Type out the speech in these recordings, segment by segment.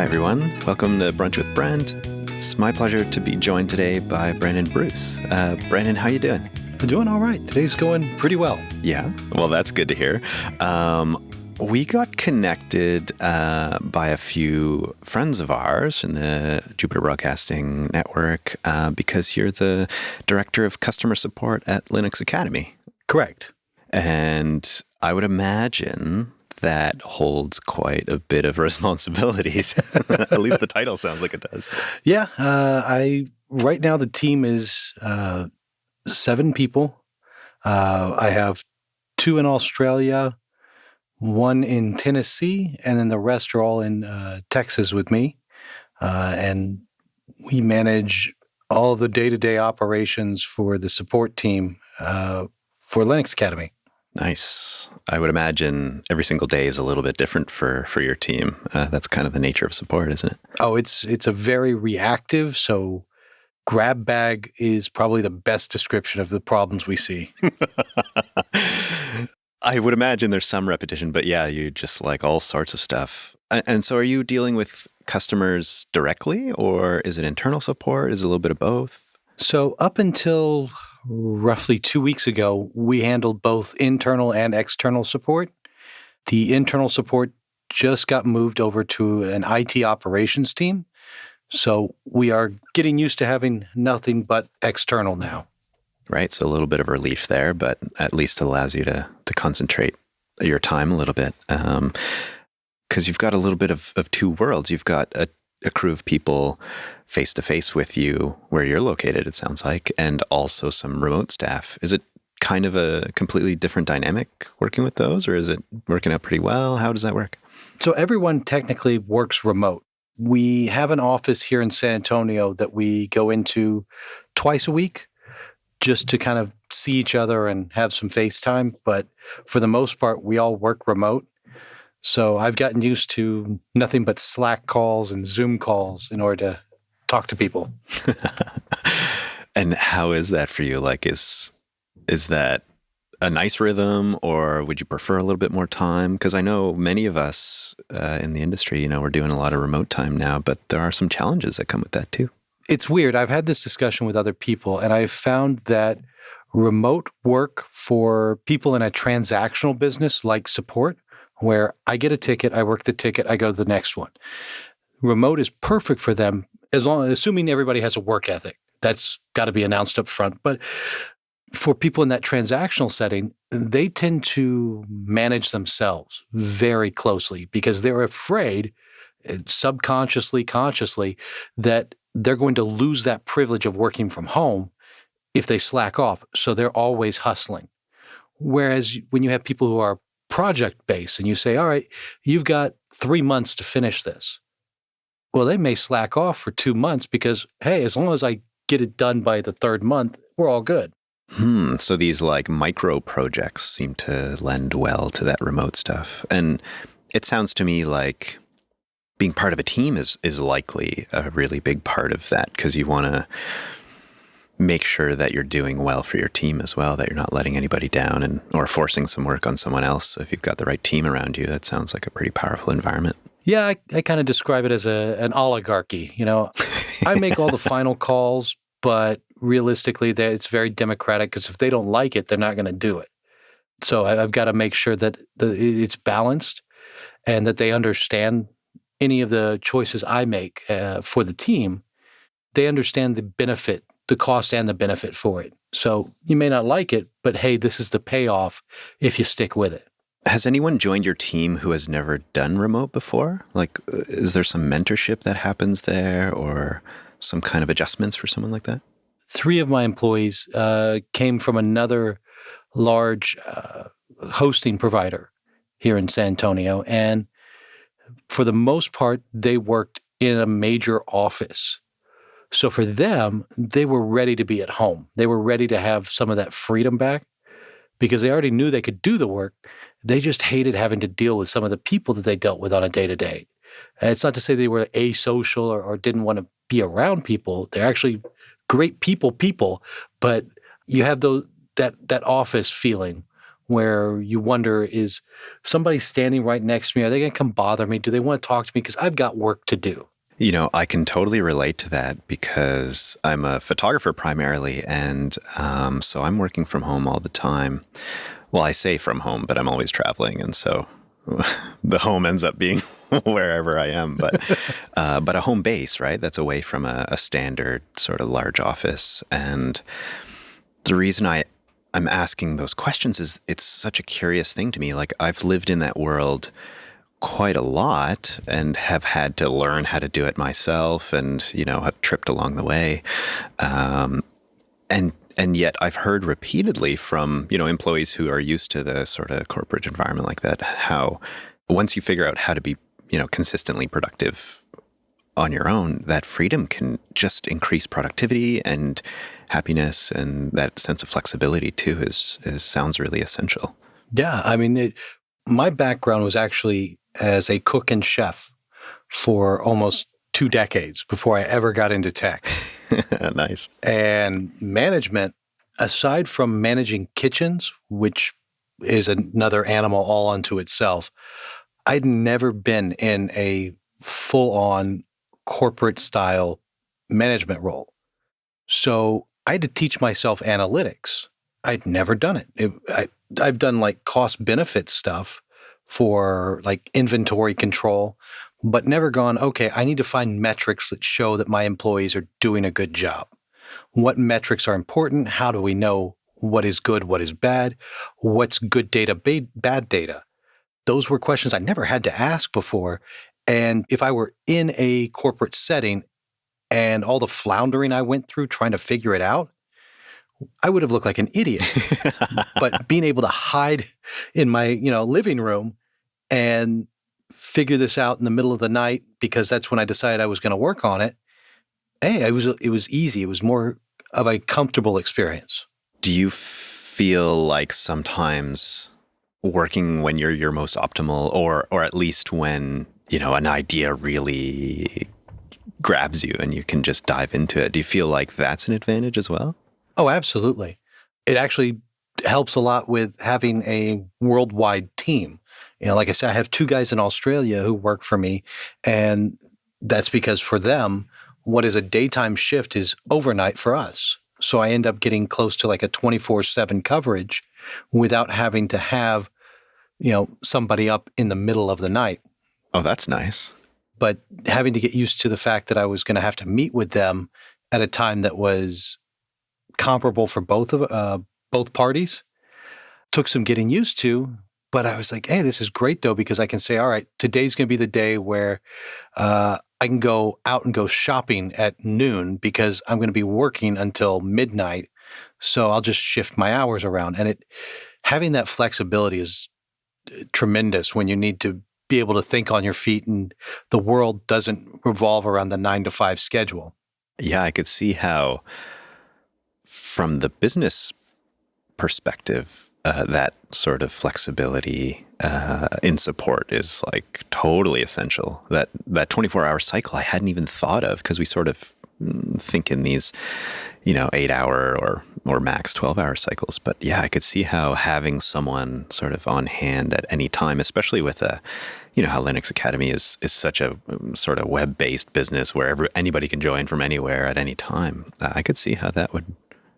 everyone. Welcome to Brunch with Brent. It's my pleasure to be joined today by Brandon Bruce. Brandon, how you doing? I'm doing all right. Today's going pretty well. Yeah, well, that's good to hear. We got connected by a few friends of ours in the Jupiter Broadcasting Network because you're the Director of Customer Support at Linux Academy. Correct. And I would imagine that holds quite a bit of responsibilities. At least the title sounds like it does. Yeah. Right now the team is 7 people. I have 2 in Australia, 1 in Tennessee, and then the rest are all in Texas with me. And we manage all of the day-to-day operations for the support team for Linux Academy. Nice. I would imagine every single day is a little bit different for your team. That's kind of the nature of support, isn't it? Oh, it's a very reactive, so grab bag is probably the best description of the problems we see. I would imagine there's some repetition, but yeah, you just like all sorts of stuff. And so are you dealing with customers directly, or is it internal support? Is it a little bit of both? So up until roughly 2 weeks ago, we handled both internal and external support. The internal support just got moved over to an IT operations team. So we are getting used to having nothing but external now. Right. So a little bit of relief there, but at least allows you to concentrate your time a little bit. Because you've got a little bit of 2 worlds. You've got a crew of people face to face with you where you're located, it sounds like, and also some remote staff. Is it kind of a completely different dynamic working with those, or is it working out pretty well? How does that work? So everyone technically works remote. We have an office here in San Antonio that we go into twice a week just to kind of see each other and have some FaceTime. But for the most part, we all work remote. So I've gotten used to nothing but Slack calls and Zoom calls in order to talk to people. And how is that for you? Like, is that a nice rhythm, or would you prefer a little bit more time? Because I know many of us in the industry, we're doing a lot of remote time now, but there are some challenges that come with that too. It's weird. I've had this discussion with other people, and I've found that remote work for people in a transactional business like support, where I get a ticket, I work the ticket, I go to the next one. Remote is perfect for them assuming everybody has a work ethic. That's got to be announced up front. But for people in that transactional setting, they tend to manage themselves very closely because they're afraid, subconsciously, consciously, that they're going to lose that privilege of working from home if they slack off. So they're always hustling. Whereas when you have people who are project-based and you say, all right, you've got 3 months to finish this. Well, they may slack off for 2 months because, hey, as long as I get it done by the 3rd month, we're all good. So these like micro projects seem to lend well to that remote stuff. And it sounds to me like being part of a team is likely a really big part of that, because you want to make sure that you're doing well for your team as well, that you're not letting anybody down or forcing some work on someone else. So if you've got the right team around you, that sounds like a pretty powerful environment. Yeah, I kind of describe it as an oligarchy. I make all the final calls, but realistically, it's very democratic because if they don't like it, they're not going to do it. So I've got to make sure that it's balanced and that they understand any of the choices I make for the team. They understand the benefit, the cost and the benefit for it. So you may not like it, but hey, this is the payoff if you stick with it. Has anyone joined your team who has never done remote before? Like, is there some mentorship that happens there, or some kind of adjustments for someone like that? 3 of my employees came from another large hosting provider here in San Antonio. And for the most part, they worked in a major office. So for them, they were ready to be at home. They were ready to have some of that freedom back because they already knew they could do the work. They just hated having to deal with some of the people that they dealt with on a day-to-day. It's not to say they were asocial or didn't want to be around people. They're actually great people, but you have that office feeling where you wonder, is somebody standing right next to me? Are they going to come bother me? Do they want to talk to me? Because I've got work to do. I can totally relate to that because I'm a photographer primarily. And so I'm working from home all the time. Well, I say from home, but I'm always traveling. And so the home ends up being wherever I am. But a home base, right? That's away from a standard sort of large office. And the reason I'm asking those questions is it's such a curious thing to me. Like I've lived in that world quite a lot and have had to learn how to do it myself and, have tripped along the way. And yet I've heard repeatedly from, employees who are used to the sort of corporate environment like that, how once you figure out how to be, consistently productive on your own, that freedom can just increase productivity and happiness, and that sense of flexibility too is sounds really essential. Yeah. I mean, my background was actually as a cook and chef for almost 2 decades before I ever got into tech. Nice. And management, aside from managing kitchens, which is another animal all unto itself, I'd never been in a full-on corporate style management role. So I had to teach myself analytics. I'd never done it. I've done like cost benefit stuff for like inventory control, but never gone, okay, I need to find metrics that show that my employees are doing a good job. What metrics are important? How do we know what is good, what is bad? What's good data, bad data? Those were questions I never had to ask before. And if I were in a corporate setting and all the floundering I went through trying to figure it out, I would have looked like an idiot. But being able to hide in my, living room and figure this out in the middle of the night, because that's when I decided I was going to work on it. Hey, it was easy. It was more of a comfortable experience. Do you feel like sometimes working when you're your most optimal, or at least when, an idea really grabs you and you can just dive into it, do you feel like that's an advantage as well? Oh, absolutely. It actually helps a lot with having a worldwide team. Like I said, I have 2 guys in Australia who work for me, and that's because for them, what is a daytime shift is overnight for us. So I end up getting close to like a 24/7 coverage without having to have, somebody up in the middle of the night. Oh, that's nice. But having to get used to the fact that I was going to have to meet with them at a time that was comparable for both parties took some getting used to. But I was like, hey, this is great though, because I can say, all right, today's going to be the day where I can go out and go shopping at noon because I'm going to be working until midnight. So I'll just shift my hours around. And having that flexibility is tremendous when you need to be able to think on your feet and the world doesn't revolve around the 9 to 5 schedule. Yeah, I could see how from the business perspective, that sort of flexibility in support is like totally essential. That 24-hour cycle I hadn't even thought of, because we sort of think in these, 8-hour or max 12-hour cycles. But yeah, I could see how having someone sort of on hand at any time, especially with how Linux Academy is such a sort of web-based business where anybody can join from anywhere at any time. I could see how that would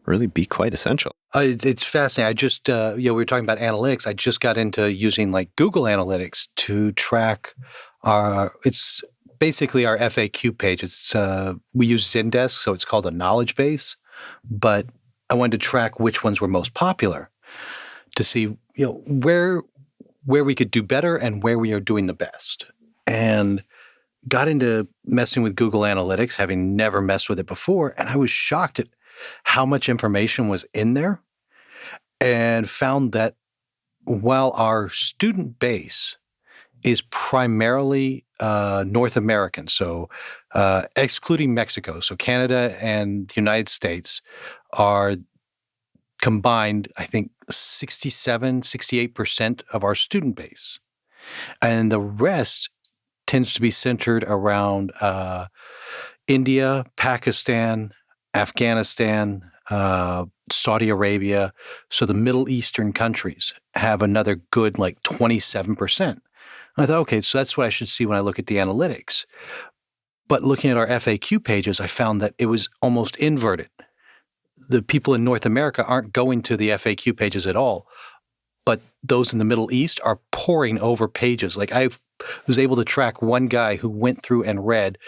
really be quite essential. It's fascinating. I just, we were talking about analytics. I just got into using like Google Analytics to track it's basically our FAQ page. It's, we use Zendesk, so it's called a knowledge base, but I wanted to track which ones were most popular to see, where we could do better and where we are doing the best. And got into messing with Google Analytics, having never messed with it before. And I was shocked at how much information was in there, and found that while our student base is primarily North American, so excluding Mexico, so Canada and the United States are combined, I think 68% of our student base. And the rest tends to be centered around India, Pakistan, Afghanistan, Saudi Arabia. So the Middle Eastern countries have another good like 27%. I thought, okay, so that's what I should see when I look at the analytics. But looking at our FAQ pages, I found that it was almost inverted. The people in North America aren't going to the FAQ pages at all, but those in the Middle East are pouring over pages. Like I was able to track one guy who went through and read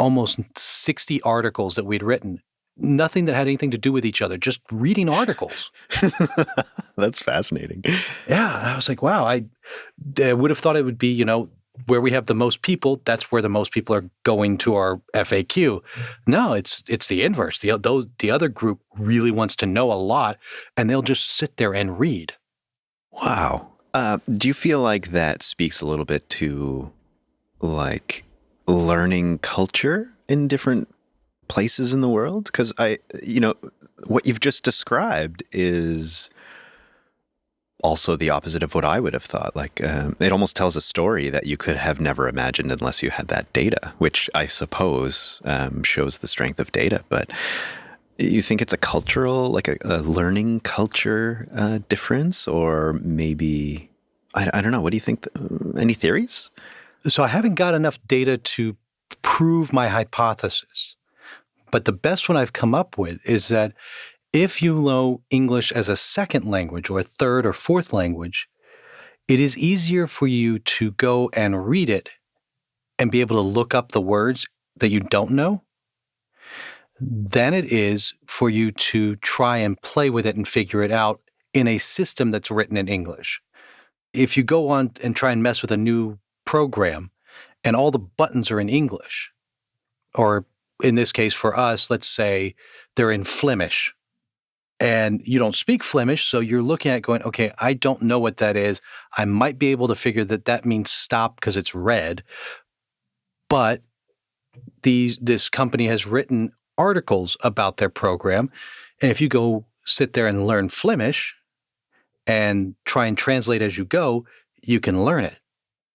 almost 60 articles that we'd written. Nothing that had anything to do with each other, just reading articles. That's fascinating. Yeah. I was like, wow, I would have thought it would be, where we have the most people, that's where the most people are going to our FAQ. No, it's the inverse. The other group really wants to know a lot, and they'll just sit there and read. Wow. Do you feel like that speaks a little bit to like learning culture in different places in the world? Because what you've just described is also the opposite of what I would have thought. Like it almost tells a story that you could have never imagined unless you had that data, which I suppose shows the strength of data. But you think it's a cultural, like a learning culture difference, or maybe, I don't know. What do you think? Any theories? So I haven't got enough data to prove my hypothesis. But the best one I've come up with is that if you know English as a second language or a third or fourth language, it is easier for you to go and read it and be able to look up the words that you don't know than it is for you to try and play with it and figure it out in a system that's written in English. If you go on and try and mess with a new program and all the buttons are in English, or in this case for us, let's say they're in Flemish, and you don't speak Flemish, so you're looking at it going, okay, I don't know what that is. I might be able to figure that means stop because it's red, but this company has written articles about their program, and if you go sit there and learn Flemish and try and translate as you go, you can learn it.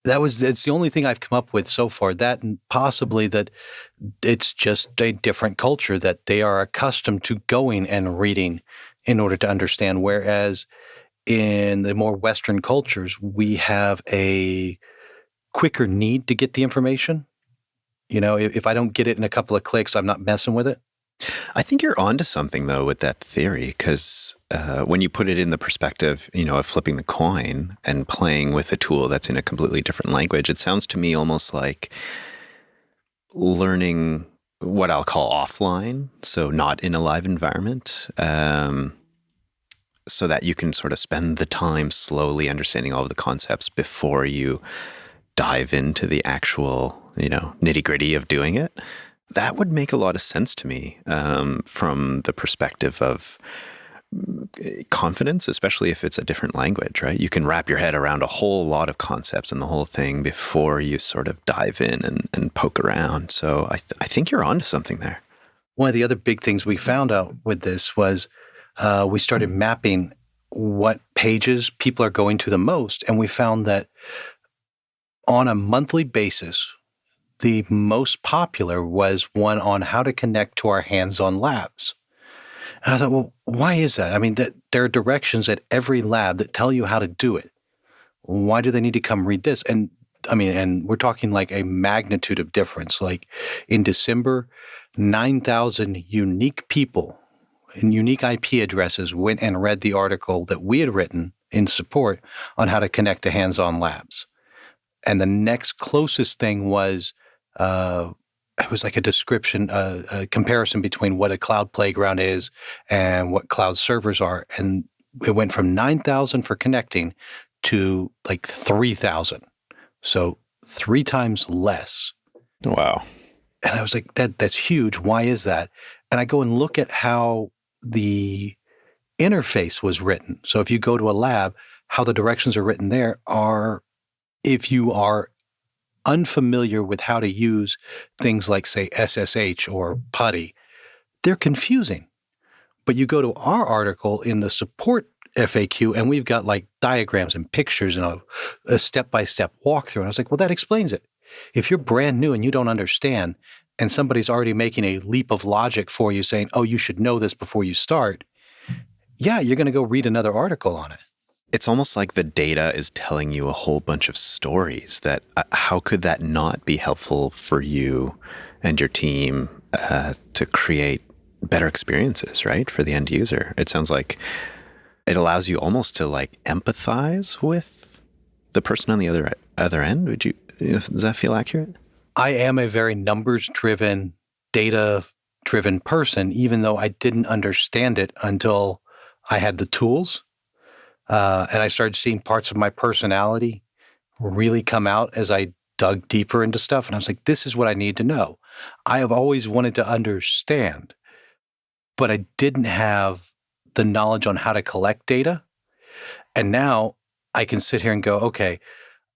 It's the only thing I've come up with so far, that and possibly that it's just a different culture that they are accustomed to going and reading in order to understand. Whereas in the more Western cultures, we have a quicker need to get the information. If I don't get it in a couple of clicks, I'm not messing with it. I think you're onto something though with that theory, because when you put it in the perspective, of flipping the coin and playing with a tool that's in a completely different language, it sounds to me almost like learning what I'll call offline, so not in a live environment, so that you can sort of spend the time slowly understanding all of the concepts before you dive into the actual, nitty-gritty of doing it. That would make a lot of sense to me from the perspective of confidence, especially if it's a different language, right? You can wrap your head around a whole lot of concepts and the whole thing before you sort of dive in and poke around. So I think you're onto something there. One of the other big things we found out with this was we started mapping what pages people are going to the most, and we found that on a monthly basis, the most popular was one on how to connect to our hands-on labs. And I thought, well, why is that? I mean, there are directions at every lab that tell you how to do it. Why do they need to come read this? And we're talking like a magnitude of difference. Like in December, 9,000 unique people and unique IP addresses went and read the article that we had written in support on how to connect to hands-on labs. And the next closest thing was it was like a description, a comparison between what a cloud playground is and what cloud servers are. And it went from 9,000 for connecting to like 3,000. So 3 times less. Wow. And I was like, that's huge. Why is that? And I go and look at how the interface was written. So if you go to a lab, how the directions are written there are, if you are unfamiliar with how to use things like, say, SSH or PuTTY, they're confusing. But you go to our article in the support FAQ, and we've got like diagrams and pictures and a step-by-step walkthrough. And I was like, well, that explains it. If you're brand new and you don't understand, and somebody's already making a leap of logic for you saying, oh, you should know this before you start, yeah, you're going to go read another article on it. It's almost like the data is telling you a whole bunch of stories that how could that not be helpful for you and your team to create better experiences, right? For the end user. It sounds like it allows you almost to like empathize with the person on the other end. Does that feel accurate? I am a very numbers-driven, data-driven person, even though I didn't understand it until I had the tools. And I started seeing parts of my personality really come out as I dug deeper into stuff. And I was like, this is what I need to know. I have always wanted to understand, but I didn't have the knowledge on how to collect data. And now I can sit here and go, okay,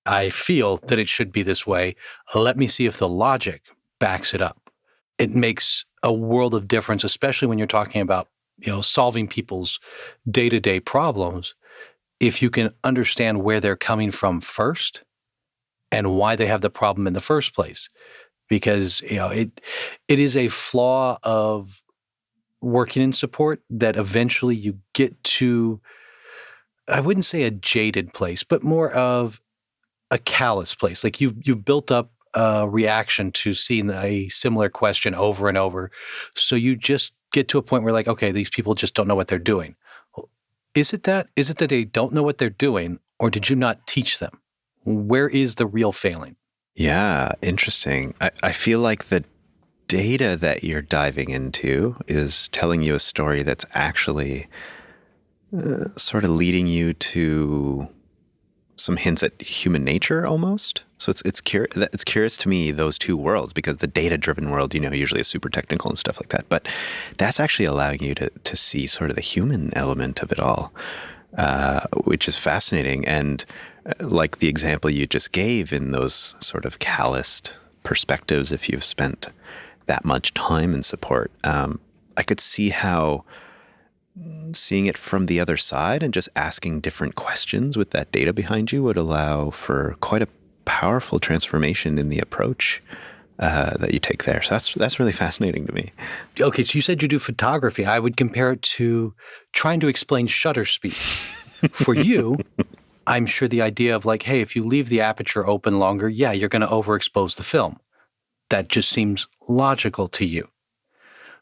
I feel that it should be this way. Let me see if the logic backs it up. It makes a world of difference, especially when you're talking about, solving people's day-to-day problems. If you can understand where they're coming from first and why they have the problem in the first place, because it is a flaw of working in support that eventually you get to, I wouldn't say a jaded place, but more of a callous place. Like you've built up a reaction to seeing a similar question over and over, so you just get to a point where like, okay, these people just don't know what they're doing. Is it that they don't know what they're doing, or did you not teach them? Where is the real failing? Yeah, interesting. I feel like the data that you're diving into is telling you a story that's actually sort of leading you to some hints at human nature almost. So it's curious to me, those two worlds, because the data-driven world, usually is super technical and stuff like that. But that's actually allowing you to see sort of the human element of it all, which is fascinating. And like the example you just gave in those sort of calloused perspectives, if you've spent that much time in support, I could see how seeing it from the other side and just asking different questions with that data behind you would allow for quite a powerful transformation in the approach that you take there. So that's really fascinating to me. Okay, so you said you do photography. I would compare it to trying to explain shutter speed. For you, I'm sure the idea of like, hey, if you leave the aperture open longer, yeah, you're going to overexpose the film. That just seems logical to you.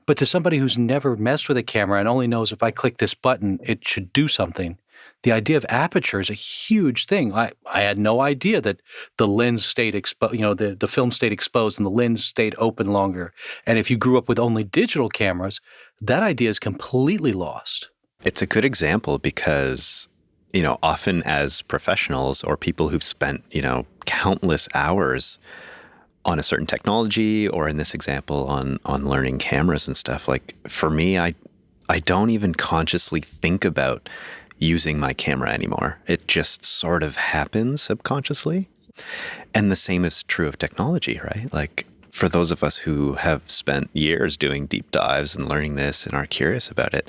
But to somebody who's never messed with a camera and only knows if I click this button, it should do something, the idea of aperture is a huge thing. I had no idea that the lens stayed exposed, the film stayed exposed and the lens stayed open longer. And if you grew up with only digital cameras, that idea is completely lost. It's a good example because, often as professionals or people who've spent, countless hours on a certain technology, or in this example on learning cameras and stuff, like for me, I don't even consciously think about using my camera anymore. It just sort of happens subconsciously. And the same is true of technology, right? Like for those of us who have spent years doing deep dives and learning this and are curious about it,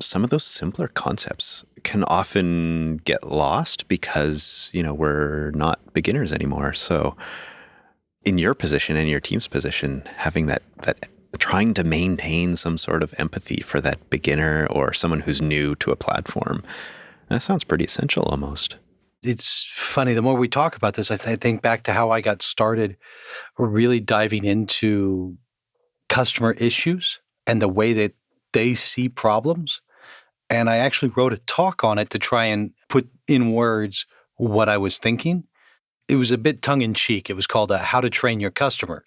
some of those simpler concepts can often get lost because, we're not beginners anymore. So in your position and your team's position, having that trying to maintain some sort of empathy for that beginner or someone who's new to a platform, that sounds pretty essential almost. It's funny. The more we talk about this, I think back to how I got started really diving into customer issues and the way that they see problems. And I actually wrote a talk on it to try and put in words what I was thinking. It was a bit tongue in cheek. It was called How to Train Your Customers.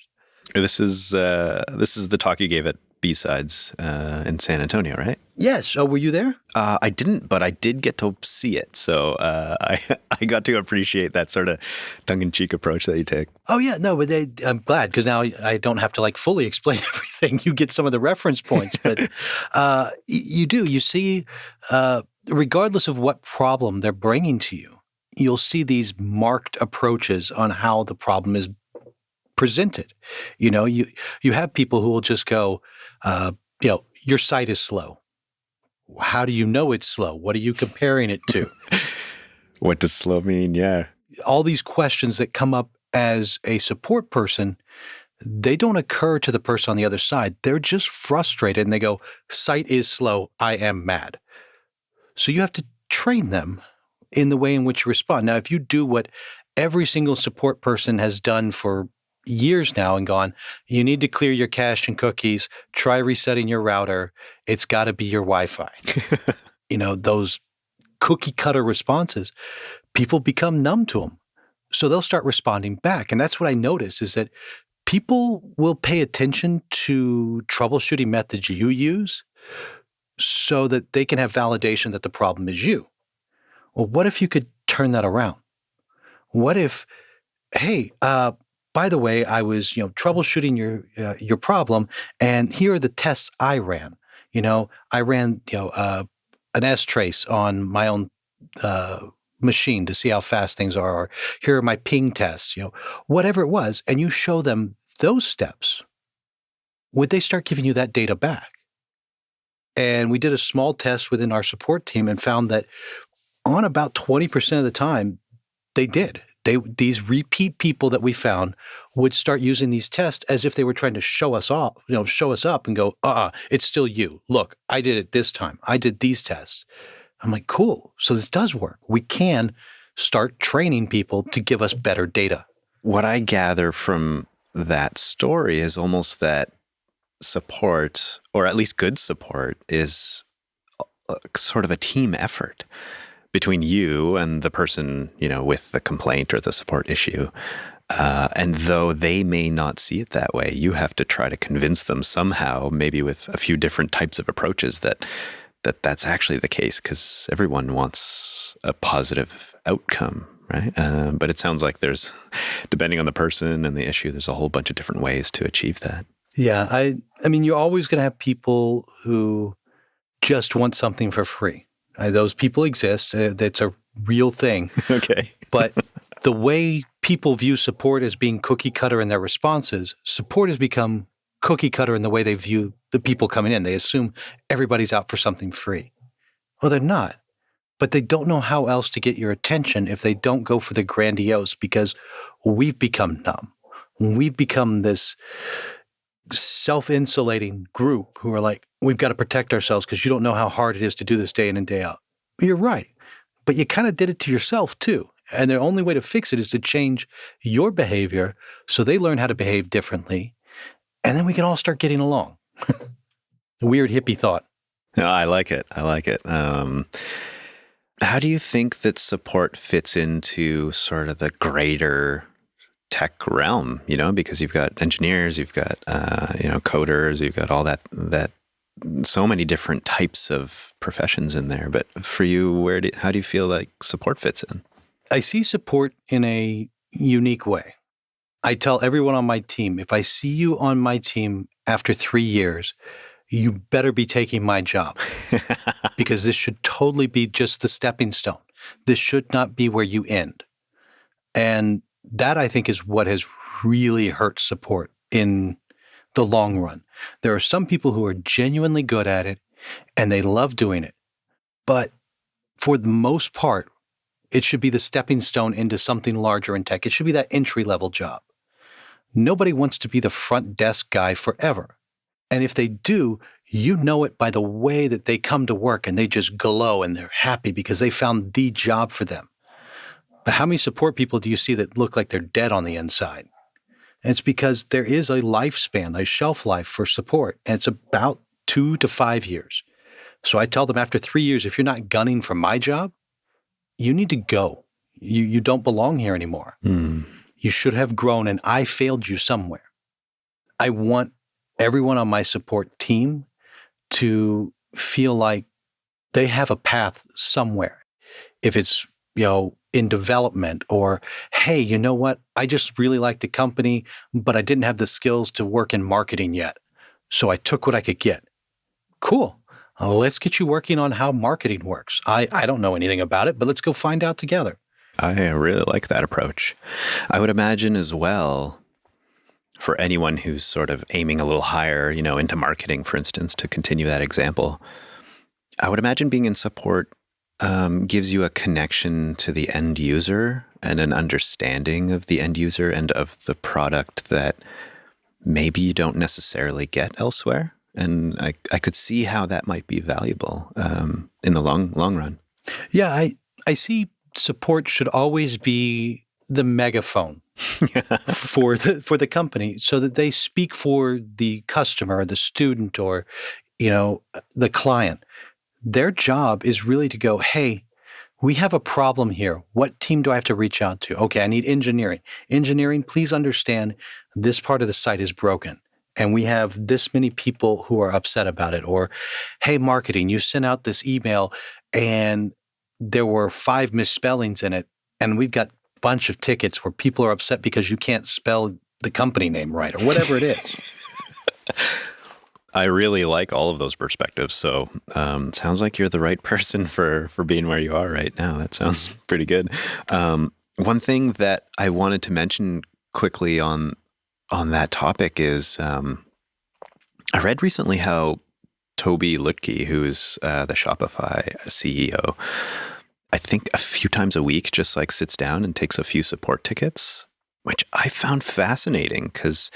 This is the talk you gave at B-Sides in San Antonio, right? Yes. Oh, were you there? I didn't, but I did get to see it. So I got to appreciate that sort of tongue-in-cheek approach that you take. Oh, yeah. No, but I'm glad because now I don't have to fully explain everything. You get some of the reference points, but you do. You see, regardless of what problem they're bringing to you, you'll see these marked approaches on how the problem is presented. You have people who will just go, your site is slow. How do you know it's slow? What are you comparing it to? What does slow mean? Yeah. All these questions that come up as a support person they don't occur to the person on the other side. They're just frustrated and they go, site is slow. I am mad. So you have to train them in the way in which you respond. Now, if you do what every single support person has done for years now and gone, you need to clear your cache and cookies, try resetting your router. It's got to be your Wi-Fi. Those cookie cutter responses, people become numb to them. So they'll start responding back. And that's what I notice is that people will pay attention to troubleshooting methods you use so that they can have validation that the problem is you. Well, what if you could turn that around? What if, hey, by the way, I was, troubleshooting your problem, and here are the tests I ran. I ran, an S-trace on my own machine to see how fast things are. Or here are my ping tests. Whatever it was, and you show them those steps. Would they start giving you that data back? And we did a small test within our support team and found that on about 20% of the time, they did. These repeat people that we found would start using these tests as if they were trying to show us off, show us up and go, it's still you. Look, I did it this time. I did these tests. I'm like, cool. So this does work. We can start training people to give us better data. What I gather from that story is almost that support, or at least good support, is sort of a team effort between you and the person, with the complaint or the support issue. And though they may not see it that way, you have to try to convince them somehow, maybe with a few different types of approaches, that's actually the case, because everyone wants a positive outcome, right? But it sounds like there's, depending on the person and the issue, there's a whole bunch of different ways to achieve that. Yeah, I mean, you're always going to have people who just want something for free. Those people exist. That's a real thing. Okay. But the way people view support as being cookie cutter in their responses, support has become cookie cutter in the way they view the people coming in. They assume everybody's out for something free. Well, they're not. But they don't know how else to get your attention if they don't go for the grandiose, because we've become numb. We've become this self-insulating group who are like, we've got to protect ourselves because you don't know how hard it is to do this day in and day out. You're right. But you kind of did it to yourself too. And the only way to fix it is to change your behavior so they learn how to behave differently. And then we can all start getting along. A weird hippie thought. No, I like it. How do you think that support fits into sort of the greater tech realm, because you've got engineers, you've got, coders, you've got all that so many different types of professions in there. But for you, how do you feel like support fits in? I see support in a unique way. I tell everyone on my team, if I see you on my team after 3 years, you better be taking my job, because this should totally be just the stepping stone. This should not be where you end. And that, I think, is what has really hurt support in the long run. There are some people who are genuinely good at it and they love doing it. But for the most part, it should be the stepping stone into something larger in tech. It should be that entry-level job. Nobody wants to be the front desk guy forever. And if they do, you know it by the way that they come to work and they just glow and they're happy because they found the job for them. But how many support people do you see that look like they're dead on the inside? And it's because there is a lifespan, a shelf life for support, and it's about 2 to 5 years. So I tell them after 3 years, if you're not gunning for my job, you need to go. You don't belong here anymore. You should have grown, and I failed you somewhere. I want everyone on my support team to feel like they have a path somewhere. If it's, in development, or, hey, you know what? I just really like the company, but I didn't have the skills to work in marketing yet. So I took what I could get. Cool. Let's get you working on how marketing works. I don't know anything about it, but let's go find out together. I really like that approach. I would imagine as well, for anyone who's sort of aiming a little higher, into marketing, for instance, to continue that example, I would imagine being in support gives you a connection to the end user and an understanding of the end user and of the product that maybe you don't necessarily get elsewhere. And I could see how that might be valuable in the long run. Yeah, I see support should always be the megaphone for the company, so that they speak for the customer or the student or, the client. Their job is really to go, hey, we have a problem here. What team do I have to reach out to? Okay, I need engineering. Engineering, please understand this part of the site is broken. And we have this many people who are upset about it. Or, hey, marketing, you sent out this email and there were 5 misspellings in it. And we've got a bunch of tickets where people are upset because you can't spell the company name right or whatever it is. I really like all of those perspectives. So it sounds like you're the right person for being where you are right now. That sounds pretty good. One thing that I wanted to mention quickly on that topic is I read recently how Toby Lutke, who's the Shopify CEO, I think a few times a week just like sits down and takes a few support tickets, which I found fascinating because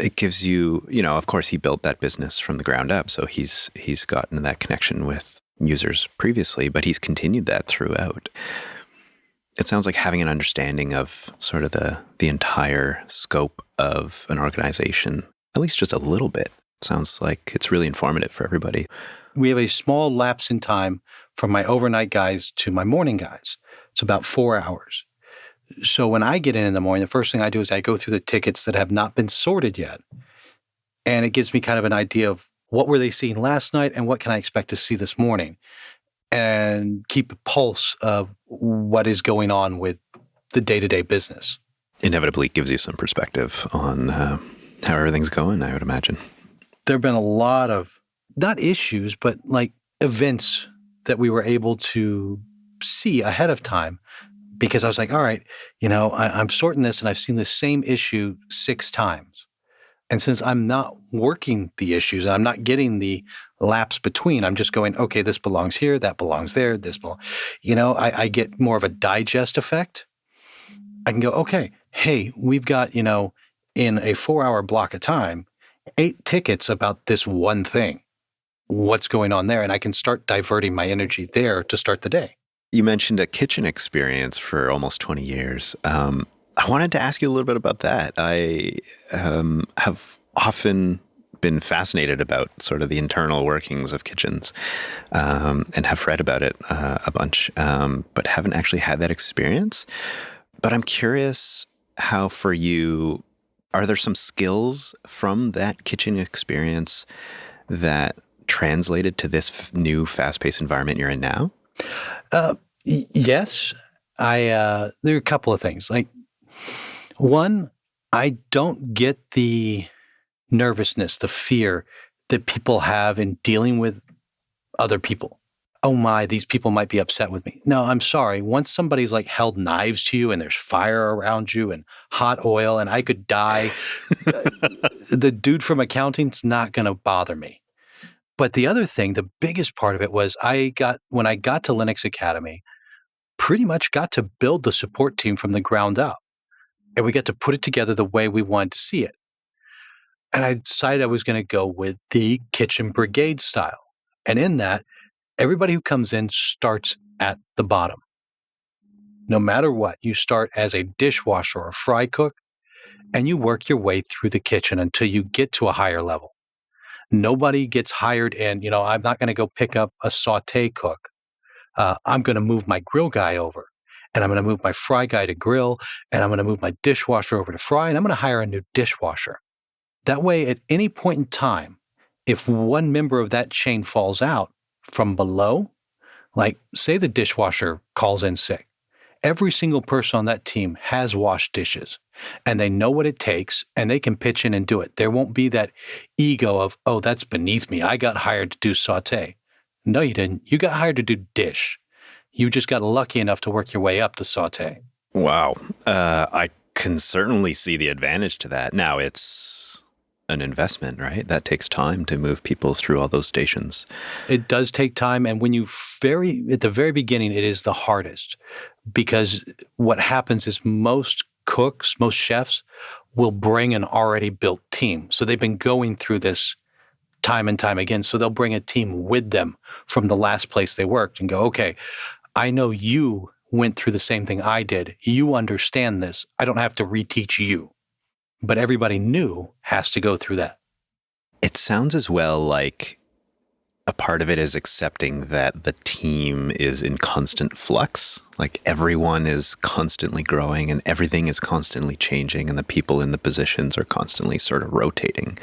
it gives you, of course, he built that business from the ground up. So he's gotten that connection with users previously, but he's continued that throughout. It sounds like having an understanding of sort of the entire scope of an organization, at least just a little bit, sounds like it's really informative for everybody. We have a small lapse in time from my overnight guys to my morning guys. It's about 4 hours. So when I get in the morning, the first thing I do is I go through the tickets that have not been sorted yet. And it gives me kind of an idea of what were they seeing last night and what can I expect to see this morning, and keep a pulse of what is going on with the day-to-day business. Inevitably gives you some perspective on how everything's going, I would imagine. There have been a lot of, not issues, but like events that we were able to see ahead of time, because I was like, all right, I'm sorting this and I've seen the same issue 6 times. And since I'm not working the issues and I'm not getting the lapse between, I'm just going, okay, this belongs here, that belongs there, this belongs, I get more of a digest effect. I can go, okay, hey, we've got, in a 4-hour block of time, 8 tickets about this one thing. What's going on there? And I can start diverting my energy there to start the day. You mentioned a kitchen experience for almost 20 years. I wanted to ask you a little bit about that. I have often been fascinated about sort of the internal workings of kitchens and have read about it a bunch, but haven't actually had that experience. But I'm curious how for you, are there some skills from that kitchen experience that translated to this new fast-paced environment you're in now? Yes. There are a couple of things. Like, one, I don't get the nervousness, the fear that people have in dealing with other people. Oh my, these people might be upset with me. No, I'm sorry. Once somebody's like held knives to you and there's fire around you and hot oil and I could die, the dude from accounting's not going to bother me. But the other thing, the biggest part of it was when I got to Linux Academy, pretty much got to build the support team from the ground up. And we got to put it together the way we wanted to see it. And I decided I was going to go with the kitchen brigade style. And in that, everybody who comes in starts at the bottom. No matter what, you start as a dishwasher or fry cook, and you work your way through the kitchen until you get to a higher level. Nobody gets hired in, I'm not going to go pick up a saute cook. I'm going to move my grill guy over, and I'm going to move my fry guy to grill, and I'm going to move my dishwasher over to fry, and I'm going to hire a new dishwasher. That way, at any point in time, if one member of that chain falls out from below, like say the dishwasher calls in sick, every single person on that team has washed dishes and they know what it takes and they can pitch in and do it. There won't be that ego of, oh, that's beneath me. I got hired to do saute. No, you didn't. You got hired to do dish. You just got lucky enough to work your way up to saute. Wow. I can certainly see the advantage to that. Now it's an investment, right? That takes time to move people through all those stations. It does take time. And when at the very beginning, it is the hardest, because what happens is most cooks, most chefs will bring an already built team. So they've been going through this time and time again. So they'll bring a team with them from the last place they worked and go, okay, I know you went through the same thing I did. You understand this. I don't have to reteach you. But everybody new has to go through that. It sounds as well like a part of it is accepting that the team is in constant flux. Like everyone is constantly growing and everything is constantly changing and the people in the positions are constantly sort of rotating.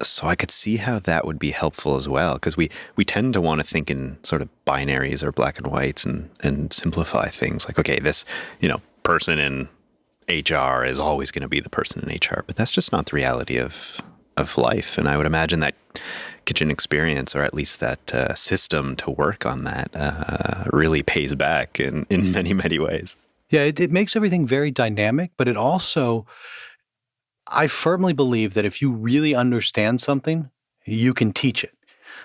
So I could see how that would be helpful as well, because we tend to want to think in sort of binaries or black and whites and simplify things like, okay, this, person in HR is always going to be the person in HR, but that's just not the reality of life. And I would imagine that kitchen experience, or at least that system to work on that, really pays back in many, many ways. Yeah, it makes everything very dynamic, but it also, I firmly believe that if you really understand something, you can teach it.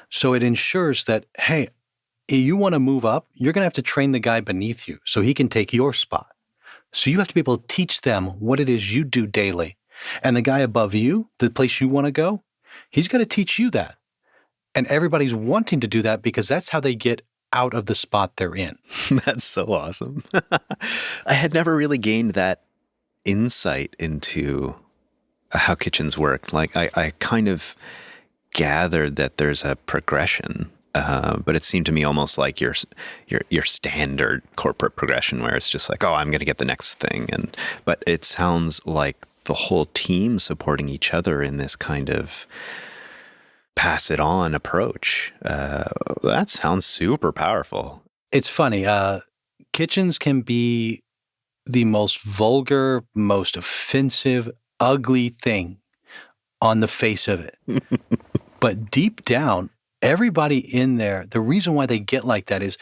So it ensures that, hey, you want to move up, you're going to have to train the guy beneath you so he can take your spot. So you have to be able to teach them what it is you do daily. And the guy above you, the place you want to go, he's going to teach you that. And everybody's wanting to do that because that's how they get out of the spot they're in. That's so awesome. I had never really gained that insight into how kitchens work. Like I kind of gathered that there's a progression, but it seemed to me almost like your standard corporate progression, where it's just like, oh, I'm going to get the next thing. But it sounds like the whole team supporting each other in this kind of pass it on approach. That sounds super powerful. It's funny. Kitchens can be the most vulgar, most offensive, ugly thing on the face of it. But deep down, everybody in there, the reason why they get like that is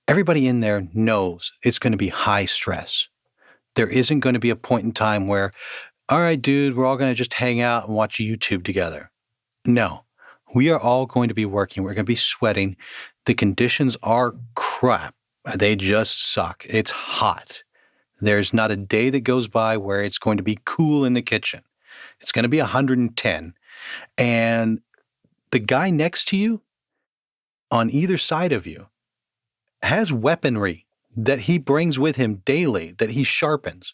everybody in there knows it's going to be high stress. There isn't going to be a point in time where, all right, dude, we're all going to just hang out and watch YouTube together. No, we are all going to be working. We're going to be sweating. The conditions are crap. They just suck. It's hot. There's not a day that goes by where it's going to be cool in the kitchen. It's going to be 110. And the guy next to you, on either side of you, has weaponry that he brings with him daily, that he sharpens.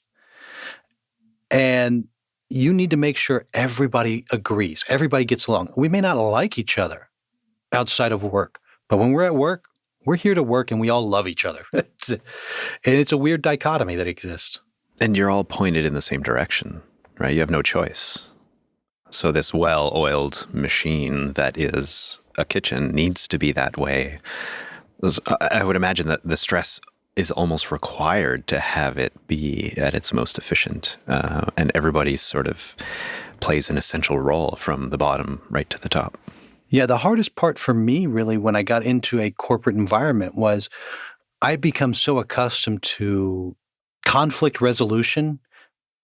And you need to make sure everybody agrees, everybody gets along. We may not like each other outside of work, but when we're at work, we're here to work and we all love each other. And it's a weird dichotomy that exists. And you're all pointed in the same direction, right? You have no choice. So this well-oiled machine that is a kitchen needs to be that way. I would imagine that the stress is almost required to have it be at its most efficient. And everybody sort of plays an essential role from the bottom right to the top. Yeah, the hardest part for me really when I got into a corporate environment was I'd become so accustomed to conflict resolution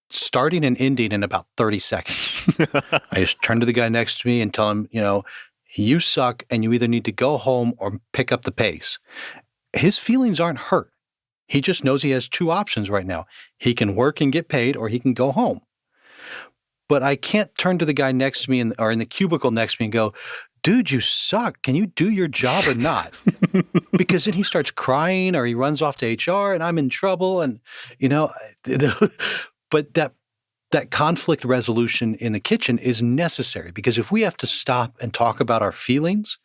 starting and ending in about 30 seconds. I just turn to the guy next to me and tell him, you suck and you either need to go home or pick up the pace. His feelings aren't hurt. He just knows he has two options right now. He can work and get paid or he can go home. But I can't turn to the guy next to me or in the cubicle next to me and go, dude, you suck. Can you do your job or not? Because then he starts crying or he runs off to HR and I'm in trouble. And, but that conflict resolution in the kitchen is necessary because if we have to stop and talk about our feelings,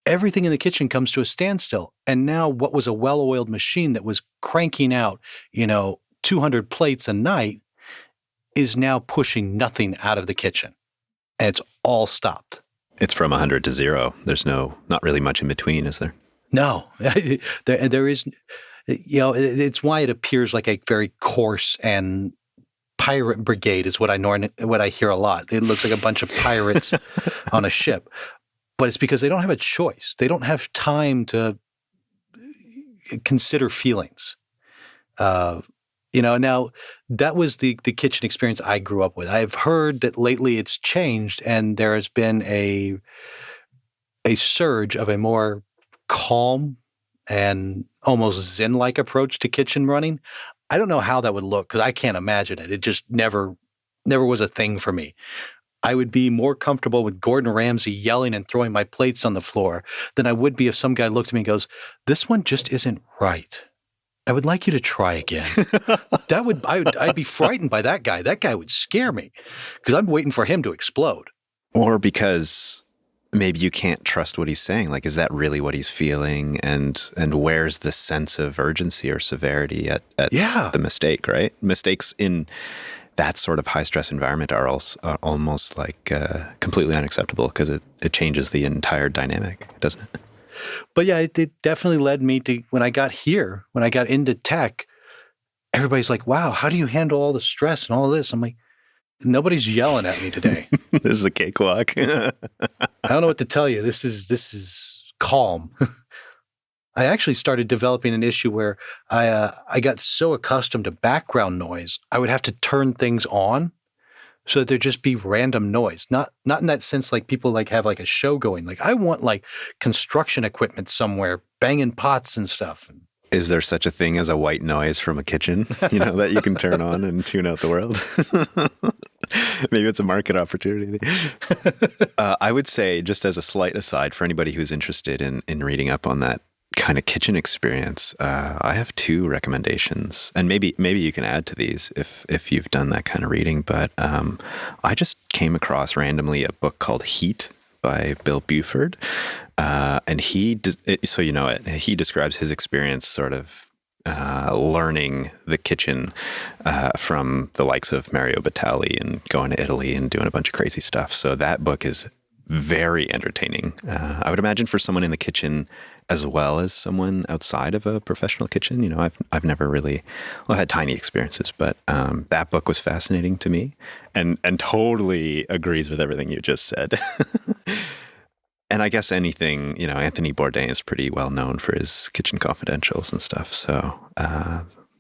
everything in the kitchen comes to a standstill. And now what was a well-oiled machine that was cranking out, 200 plates a night is now pushing nothing out of the kitchen. And it's all stopped. It's from 100 to 0. There's not really much in between, is there? No, there is, it's why it appears like a very coarse and pirate brigade is what I hear a lot. It looks like a bunch of pirates on a ship, but it's because they don't have a choice. They don't have time to consider feelings. Now that was the kitchen experience I grew up with. I've heard that lately it's changed and there has been a surge of a more calm and almost Zen-like approach to kitchen running. I don't know how that would look because I can't imagine it. It just never never was a thing for me. I would be more comfortable with Gordon Ramsay yelling and throwing my plates on the floor than I would be if some guy looked at me and goes, "This one just isn't right. I would like you to try again." I'd be frightened by that guy. That guy would scare me because I'm waiting for him to explode. Or because maybe you can't trust what he's saying. Like, is that really what he's feeling? And where's the sense of urgency or severity at the mistake, right? Mistakes in that sort of high stress environment are almost like completely unacceptable because it changes the entire dynamic, doesn't it? But yeah, it definitely led me to, when I got into tech, everybody's like, "Wow, how do you handle all the stress and all of this?" I'm like, nobody's yelling at me today. This is a cakewalk. I don't know what to tell you. This is calm. I actually started developing an issue where I got so accustomed to background noise, I would have to turn things on so that there'd just be random noise. Not in that sense like people like have like a show going. Like I want like construction equipment somewhere banging pots and stuff. Is there such a thing as a white noise from a kitchen, that you can turn on and tune out the world? Maybe it's a market opportunity. I would say, just as a slight aside, for anybody who's interested in reading up on that kind of kitchen experience, I have 2 recommendations, and maybe you can add to these if you've done that kind of reading. But I just came across randomly a book called Heat by Bill Buford, and he describes his experience sort of learning the kitchen from the likes of Mario Batali and going to Italy and doing a bunch of crazy stuff. So that book is very entertaining. I would imagine for someone in the kitchen as well as someone outside of a professional kitchen. I've never really, had tiny experiences, but that book was fascinating to me and totally agrees with everything you just said. And I guess anything, Anthony Bourdain is pretty well known for his Kitchen Confidentials and stuff. So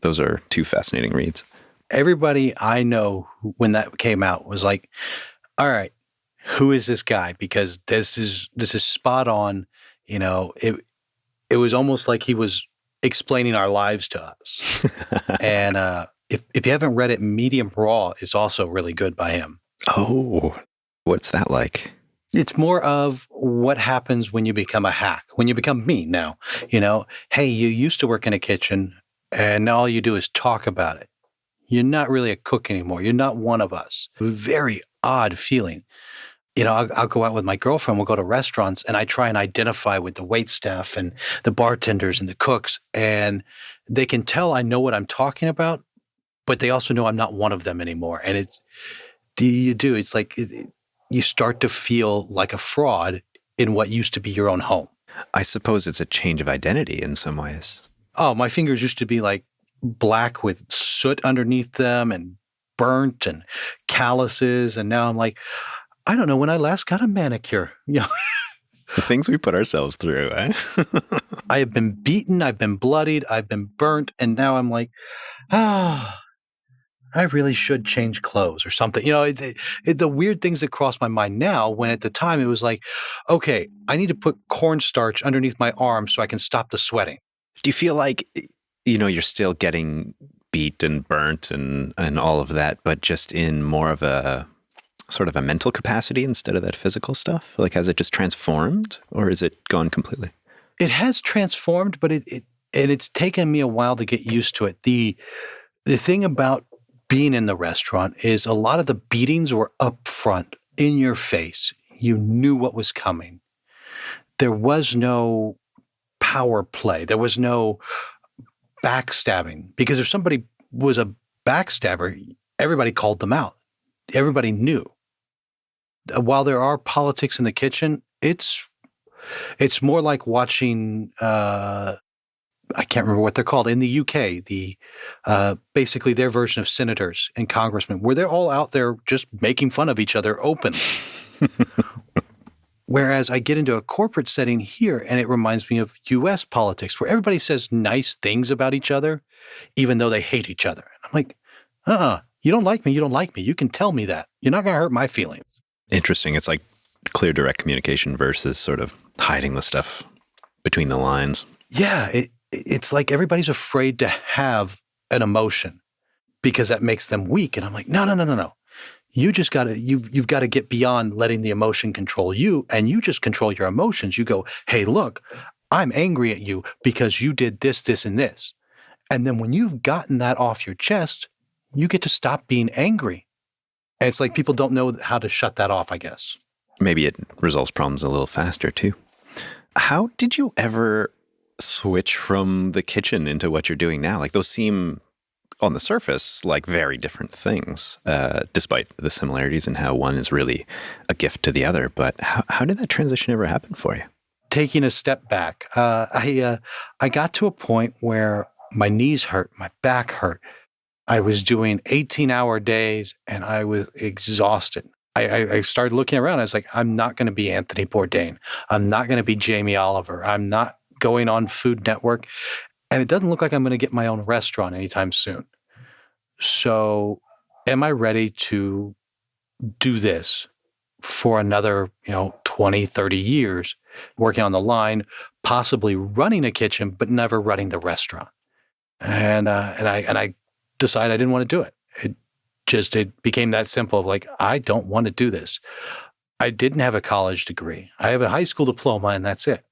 those are 2 fascinating reads. Everybody I know when that came out was like, all right, who is this guy? Because this is spot on. It was almost like he was explaining our lives to us. And if you haven't read it, Medium Raw is also really good by him. Oh, what's that like? It's more of what happens when you become a hack, when you become me now. Hey, you used to work in a kitchen and now all you do is talk about it. You're not really a cook anymore. You're not one of us. Very odd feeling. I'll go out with my girlfriend. We'll go to restaurants and I try and identify with the waitstaff and the bartenders and the cooks. And they can tell I know what I'm talking about, but they also know I'm not one of them anymore. And it's like you start to feel like a fraud in what used to be your own home. I suppose it's a change of identity in some ways. Oh, my fingers used to be like black with soot underneath them and burnt and calluses. And now I'm like, I don't know when I last got a manicure. The things we put ourselves through, eh? I have been beaten, I've been bloodied, I've been burnt, and now I'm like, I really should change clothes or something. The weird things that cross my mind now, when at the time it was like, okay, I need to put cornstarch underneath my arm so I can stop the sweating. Do you feel like, you're still getting beat and burnt and all of that, but just in more of a sort of a mental capacity instead of that physical stuff? Like, has it just transformed or is it gone completely? It has transformed, but it's taken me a while to get used to it. The thing about being in the restaurant is a lot of the beatings were up front, in your face. You knew what was coming. There was no power play. There was no backstabbing, because if somebody was a backstabber, everybody called them out. Everybody knew. While there are politics in the kitchen, it's more like watching, I can't remember what they're called, in the UK, basically their version of senators and congressmen, where they're all out there just making fun of each other openly. Whereas I get into a corporate setting here and it reminds me of US politics, where everybody says nice things about each other, even though they hate each other. I'm like, you don't like me, you don't like me. You can tell me that. You're not going to hurt my feelings. Interesting. It's like clear, direct communication versus sort of hiding the stuff between the lines. Yeah. It's like everybody's afraid to have an emotion because that makes them weak. And I'm like, no. You just got to, you've got to get beyond letting the emotion control you, and you just control your emotions. You go, hey, look, I'm angry at you because you did this, this, and this. And then when you've gotten that off your chest, you get to stop being angry. And it's like people don't know how to shut that off, I guess. Maybe it resolves problems a little faster too. How did you ever switch from the kitchen into what you're doing now? Like those seem on the surface like very different things, despite the similarities in how one is really a gift to the other. But how did that transition ever happen for you? Taking a step back, I got to a point where my knees hurt, my back hurt. I was doing 18-hour days and I was exhausted. I started looking around. I was like, I'm not going to be Anthony Bourdain. I'm not going to be Jamie Oliver. I'm not going on Food Network. And it doesn't look like I'm going to get my own restaurant anytime soon. So am I ready to do this for another, 20, 30 years, working on the line, possibly running a kitchen, but never running the restaurant? And I decided I didn't want to do it. It became that simple. Like, I don't want to do this. I didn't have a college degree. I have a high school diploma, and that's it.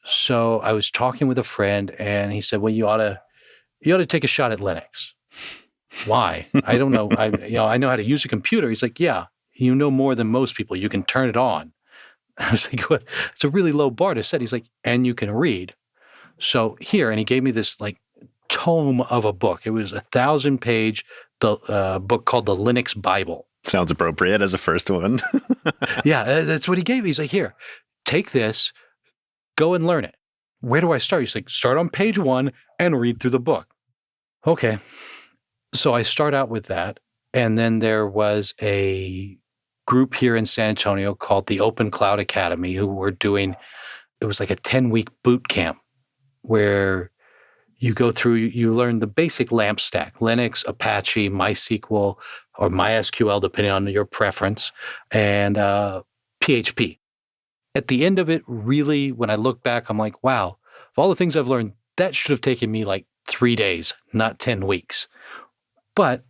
So I was talking with a friend, and he said, well, you ought to take a shot at Linux. Why? I don't know. I know how to use a computer. He's like, yeah, you know more than most people. You can turn it on. I was like, what? It's a really low bar to set. He's like, and you can read. So here, and he gave me this like tome of a book. It was 1,000-page book called the Linux Bible. Sounds appropriate as a first one. Yeah, that's what he gave me. He's like, here, take this, go and learn it. Where do I start? He's like, start on page 1 and read through the book. Okay. So I start out with that. And then there was a group here in San Antonio called the Open Cloud Academy who were doing, it was like a 10-week boot camp where you go through, you learn the basic LAMP stack, Linux, Apache, MySQL, or MySQL, depending on your preference, and PHP. At the end of it, really, when I look back, I'm like, wow, of all the things I've learned, that should have taken me like 3 days, not 10 weeks. But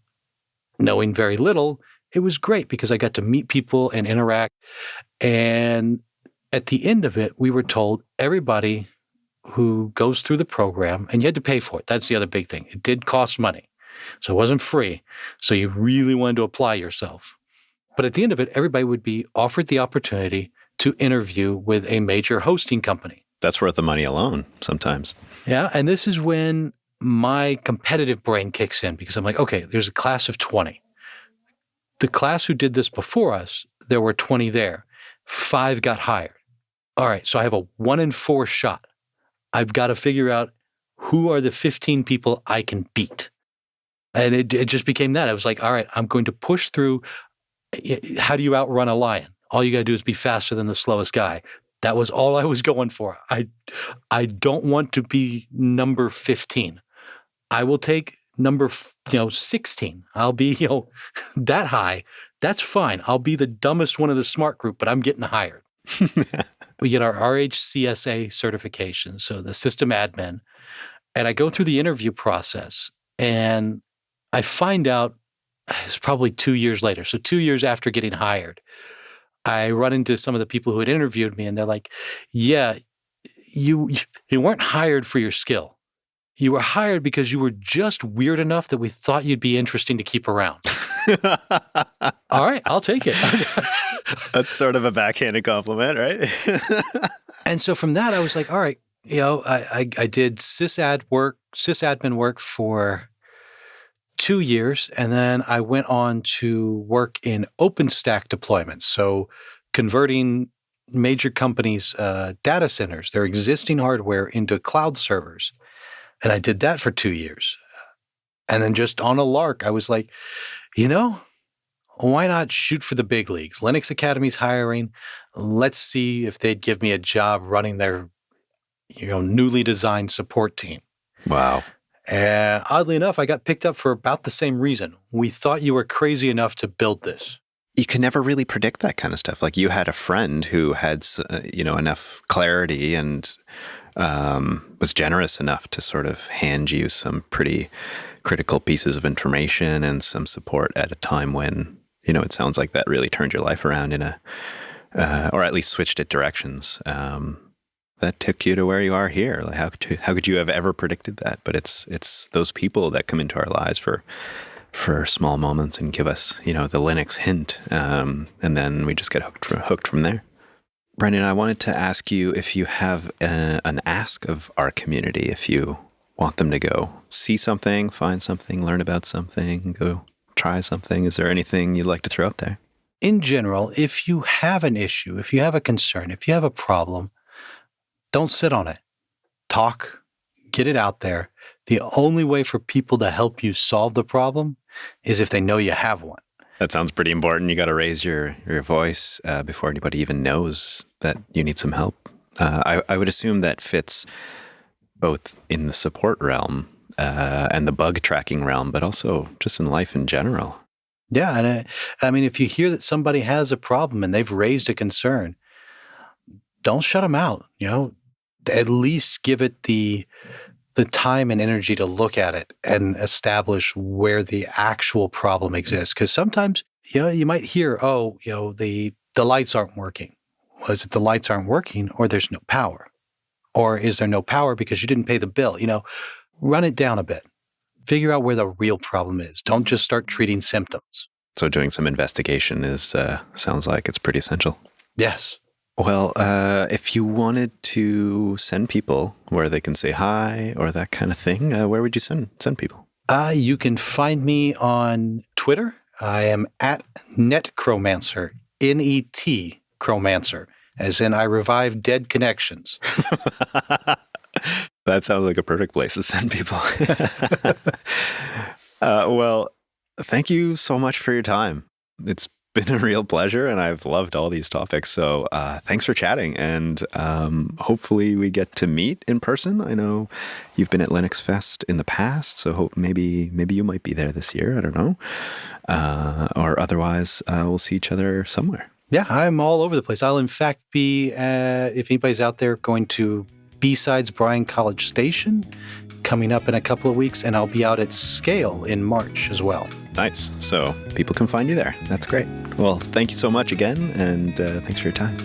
knowing very little, it was great because I got to meet people and interact. And at the end of it, we were told everybody who goes through the program, and you had to pay for it. That's the other big thing. It did cost money. So it wasn't free. So you really wanted to apply yourself. But at the end of it, everybody would be offered the opportunity to interview with a major hosting company. That's worth the money alone sometimes. Yeah. And this is when my competitive brain kicks in because I'm like, okay, there's a class of 20. The class who did this before us, there were 20 there. 5 got hired. All right. So I have a 1 in 4 shot. I've got to figure out who are the 15 people I can beat. And it just became that. I was like, all right, I'm going to push through. How do you outrun a lion? All you got to do is be faster than the slowest guy. That was all I was going for. I don't want to be number 15. I will take number 16. I'll be that high. That's fine. I'll be the dumbest one of the smart group, but I'm getting hired. We get our RHCSA certification, so the system admin, and I go through the interview process, and I find out it's probably 2 years later. So 2 years after getting hired, I run into some of the people who had interviewed me, and they're like, yeah, you weren't hired for your skill. You were hired because you were just weird enough that we thought you'd be interesting to keep around. All right, I'll take it. That's sort of a backhanded compliment, right? And so from that, I was like, all right, I did sysadmin work for 2 years, and then I went on to work in OpenStack deployments. So converting major companies' data centers, their existing hardware into cloud servers. And I did that for 2 years. And then just on a lark, I was like, why not shoot for the big leagues? Linux Academy's hiring. Let's see if they'd give me a job running their, newly designed support team. Wow. And oddly enough, I got picked up for about the same reason. We thought you were crazy enough to build this. You can never really predict that kind of stuff. Like you had a friend who had, enough clarity and was generous enough to sort of hand you some pretty critical pieces of information and some support at a time when It sounds like that really turned your life around or at least switched it directions. That took you to where you are here. Like how could you have ever predicted that? But it's those people that come into our lives for small moments and give us, the Linux hint, and then we just get hooked from there. Brendan, I wanted to ask you if you have an ask of our community, if you want them to go see something, find something, learn about something, go try something. Is there anything you'd like to throw out there? In general, if you have an issue, if you have a concern, if you have a problem, don't sit on it. Talk, get it out there. The only way for people to help you solve the problem is if they know you have one. That sounds pretty important. You got to raise your voice before anybody even knows that you need some help. I would assume that fits both in the support realm and the bug tracking realm, but also just in life in general. Yeah. And I mean, if you hear that somebody has a problem and they've raised a concern, don't shut them out. At least give it the time and energy to look at it and establish where the actual problem exists. Because sometimes, you might hear, the lights aren't working. Well, is it the lights aren't working or there's no power? Or is there no power because you didn't pay the bill? Run it down a bit. Figure out where the real problem is. Don't just start treating symptoms. So doing some investigation sounds like it's pretty essential. Yes. Well, if you wanted to send people where they can say hi or that kind of thing, where would you send people? You can find me on Twitter. I am at Netcromancer, N-E-T Chromancer, as in I revive dead connections. That sounds like a perfect place to send people. Well, thank you so much for your time. It's been a real pleasure, and I've loved all these topics. So thanks for chatting, and hopefully we get to meet in person. I know you've been at Linux Fest in the past, so maybe you might be there this year. I don't know. Or otherwise, we'll see each other somewhere. Yeah, I'm all over the place. I'll in fact be, if anybody's out there, going to B-Sides Bryan College Station coming up in a couple of weeks, and I'll be out at Scale in March as well. Nice. So people can find you there. That's great. Well, thank you so much again, and thanks for your time.